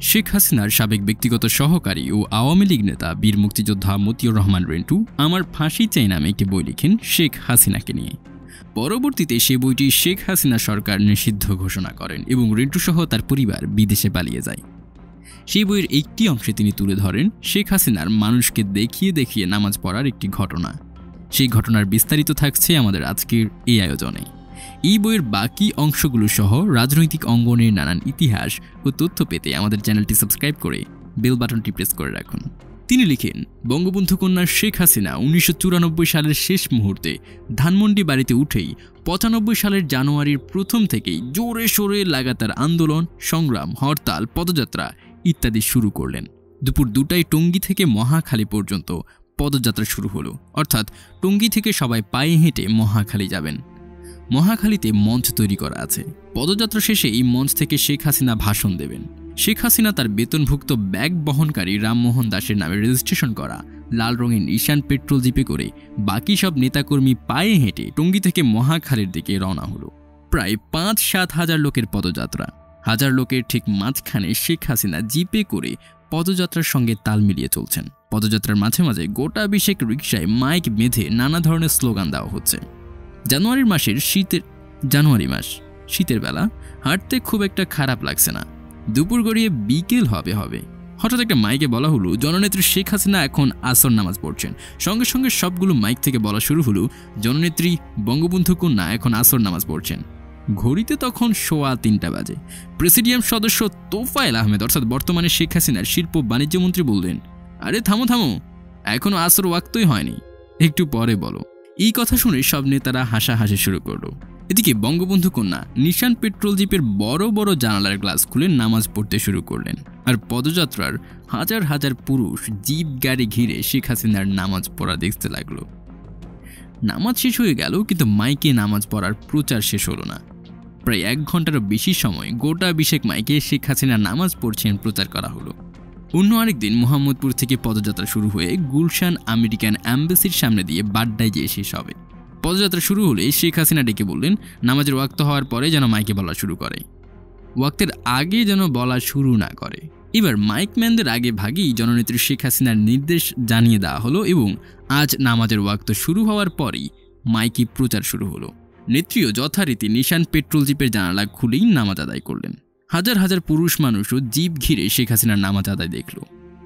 শেখ হাসিনার সাবেক ব্যক্তিগত সহকারী ও আওয়ামী লীগ নেতা বীর মুক্তিযোদ্ধা মতিউর রহমান রিন্টু আমার ফাঁসি চাই নামে একটি বই লিখেন শেখ হাসিনাকে নিয়ে। পরবর্তীতে সে বইটি শেখ হাসিনা সরকার নিষিদ্ধ ঘোষণা করেন এবং রিন্টু সহ তার পরিবার বিদেশে পালিয়ে যায়। সেই বইয়ের একটি অংশে তিনি তুলে ধরেন শেখ হাসিনার মানুষকে দেখিয়ে দেখিয়ে নামাজ পড়ার একটি ঘটনা। সেই ঘটনার বিস্তারিত থাকছে আমাদের আজকের এই আয়োজনে। এই বইয়ের বাকি অংশগুলো সহ রাজনৈতিক অঙ্গনের নানান ইতিহাস ও তথ্য পেতে আমাদের চ্যানেলটি সাবস্ক্রাইব করে বেল বাটনটি প্রেস করে রাখুন। তিনি লিখেন, বঙ্গবন্ধু কন্যা শেখ হাসিনা ১৯৯৪ সালের শেষ মুহূর্তে ধানমন্ডি বাড়িতে উঠেই ৯৫ সালের জানুয়ারির প্রথম থেকেই জোরে সোরে লাগাতার আন্দোলন, সংগ্রাম, হরতাল, পদযাত্রা ইত্যাদি শুরু করলেন। দুপুর ২টায় টঙ্গী থেকে মহাখালী পর্যন্ত পদযাত্রা শুরু হলো, অর্থাৎ টঙ্গী থেকে সবাই পায়ে হেঁটে মহাখালী যাবেন। মহাখালীতে মঞ্চ তৈরি করা আছে। পদযাত্রা শেষে এই মঞ্চ থেকে শেখ হাসিনা ভাষণ দেবেন। শেখ হাসিনা তার বেতনভুক্ত ব্যাগ বহনকারী রামমোহন দাসের নামে রেজিস্ট্রেশন করা লাল রঙের নিশান পেট্রোল জিপে করে বাকি সব নেতাকর্মী পায়ে হেঁটে টঙ্গী থেকে মহাখালীর দিকে রওনা হলো। প্রায় ৫-৭ হাজার লোকের পদযাত্রা। হাজার লোকের ঠিক মাঝখানে শেখ হাসিনা জিপে করে পদযাত্রার সঙ্গে তাল মিলিয়ে চলছেন। পদযাত্রার মাঝে মাঝে গোটা বিশেক রিকশায় মাইক বেঁধে নানা ধরনের স্লোগান দেওয়া হচ্ছে। জানুয়ারি মাস, শীতের বেলা হাঁটতে খুব একটা খারাপ লাগছে না। দুপুর গড়িয়ে বিকেল হবে। হঠাৎ একটা মাইকে বলা হলো জননেত্রী শেখ হাসিনা এখন আসর নামাজ পড়ছেন। সঙ্গে সঙ্গে সবগুলো মাইক থেকে বলা শুরু হলো জননেত্রী বঙ্গবন্ধু কন্যা এখন আসর নামাজ পড়ছেন। ঘড়িতে তখন ৩:১৫ বাজে। প্রেসিডিয়াম সদস্য তোফায়েল আহমেদ অর্থাৎ বর্তমানে শেখ হাসিনার শিল্প বাণিজ্য মন্ত্রী বললেন, আরে থামো, এখনো আসর ওয়াক্তই হয়নি, একটু পরে বলো। এই কথা শুনে সব নেতারা হাসাহাসি শুরু করলো। এদিকে বঙ্গবন্ধু কন্যা নিশান পেট্রোল জিপের বড় বড় জানালার গ্লাস খুলে নামাজ পড়তে শুরু করলেন। আর পদযাত্রার হাজার হাজার পুরুষ জিপ গাড়ি ঘিরে শেখ হাসিনার নামাজ পড়া দেখতে লাগলো। নামাজ শেষ হয়ে গেল, কিন্তু মাইকে নামাজ পড়ার প্রচার শেষ হলো না। প্রায় ১ ঘন্টারও বেশি সময় গোটা বিশেক মাইকে শেখ হাসিনা নামাজ পড়ছেন প্রচার করা হলো। অন্য আরেকদিন মোহাম্মদপুর থেকে পদযাত্রা শুরু হয়ে গুলশান আমেরিকান অ্যাম্বাসির সামনে দিয়ে বাড্ডায় গিয়ে শেষ হবে। পদযাত্রা শুরু হলে শেখ হাসিনা ডেকে বললেন নামাজের ওয়াক্ত হওয়ার পরে যেন মাইকে বলা শুরু করে, ওয়াক্তের আগে যেন বলা শুরু না করে। এবার মাইকম্যানদের আগে ভাগেই জননেত্রী শেখ হাসিনার নির্দেশ জানিয়ে দেওয়া হলো এবং আজ নামাজের ওয়াক্ত শুরু হওয়ার পরেই মাইকে প্রচার শুরু হলো। নেত্রীও যথারীতি নিশান পেট্রোল জিপের জানালা খুলেই নামাজ আদায় করলেন। হাজার হাজার পুরুষ মানুষও জিপ ঘিরে শেখ হাসিনার নামাজ আদায় দেখল।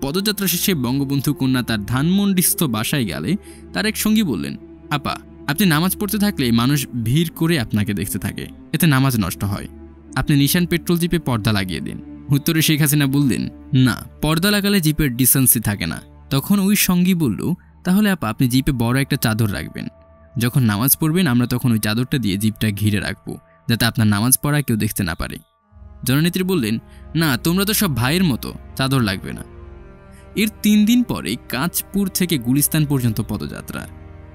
পদযাত্রা শেষে বঙ্গবন্ধু কন্যা তার ধানমন্ডিস্থ বাসায় গেলে তার এক সঙ্গী বললেন, আপা, আপনি নামাজ পড়তে থাকলে মানুষ ভিড় করে আপনাকে দেখতে থাকে, এতে নামাজ নষ্ট হয়, আপনি নিশান পেট্রোল জিপে পর্দা লাগিয়ে দিন। উত্তরে শেখ হাসিনা বললেন, না, পর্দা লাগালে জিপের ডিসেন্সি থাকে না। তখন ওই সঙ্গী বলল, তাহলে আপা আপনি জিপে বড় একটা চাদর রাখবেন, যখন নামাজ পড়বেন আমরা তখন ওই চাদরটা দিয়ে জিপটা ঘিরে রাখবো, যাতে আপনার নামাজ পড়া কেউ দেখতে না পারে। জননেত্রী বললেন, না, তোমরা তো সব ভাইয়ের মতো, চাদর লাগবে না। এর ৩ দিন পরে কাঁচপুর থেকে গুলিস্তান পর্যন্ত পদযাত্রা।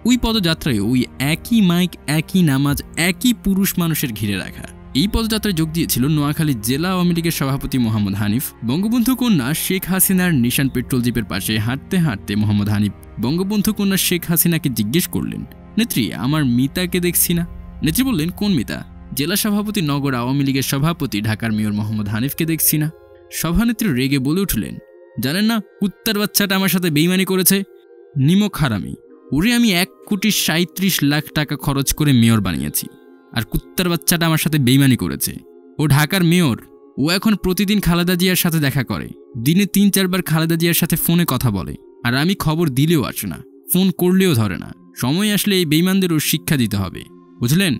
ওই পদযাত্রায় ওই একই মাইক, একই নামাজ, একই পুরুষ মানুষের ঘিরে রাখা। এই পদযাত্রায় যোগ দিয়েছিল নোয়াখালী জেলা আওয়ামী লীগের সভাপতি মোহাম্মদ হানিফ। বঙ্গবন্ধু কন্যা শেখ হাসিনার নিশান পেট্রোল জিপের পাশে হাঁটতে হাঁটতে মোহাম্মদ হানিফ বঙ্গবন্ধু কন্যা শেখ হাসিনাকে জিজ্ঞেস করলেন, নেত্রী, আমার মিতাকে দেখছি না। নেত্রী বললেন, কোন মিতা? জেলা সভাপতি নগর আওয়ামী লীগের সভাপতি ঢাকার মেয়র মোহাম্মদ হানিফকে দেখছি না। সভানেত্রী রেগে বলে উঠলেন, জানেন না কুত্তার বাচ্চাটা আমার সাথে বেইমানি করেছে? নিমক হারামি, ওরে আমি ১,৩৭,০০,০০০ টাকা খরচ করে মেয়র বানিয়েছি, আর কুত্তার বাচ্চাটা আমার সাথে বেইমানি করেছে। ও ঢাকার মেয়র, ও এখন প্রতিদিন খালেদা জিয়ার সাথে দেখা করে, দিনে ৩-৪ বার খালেদা জিয়ার সাথে ফোনে কথা বলে, আর আমি খবর দিলেও আসে না, ফোন করলেও ধরে না। সময় আসলে এই বেইমানদেরও শিক্ষা দিতে হবে, বুঝলেন?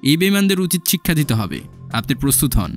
এই বেইমানদের উচিত শিক্ষা দিতে হবে। আপনি প্রস্তুত হন।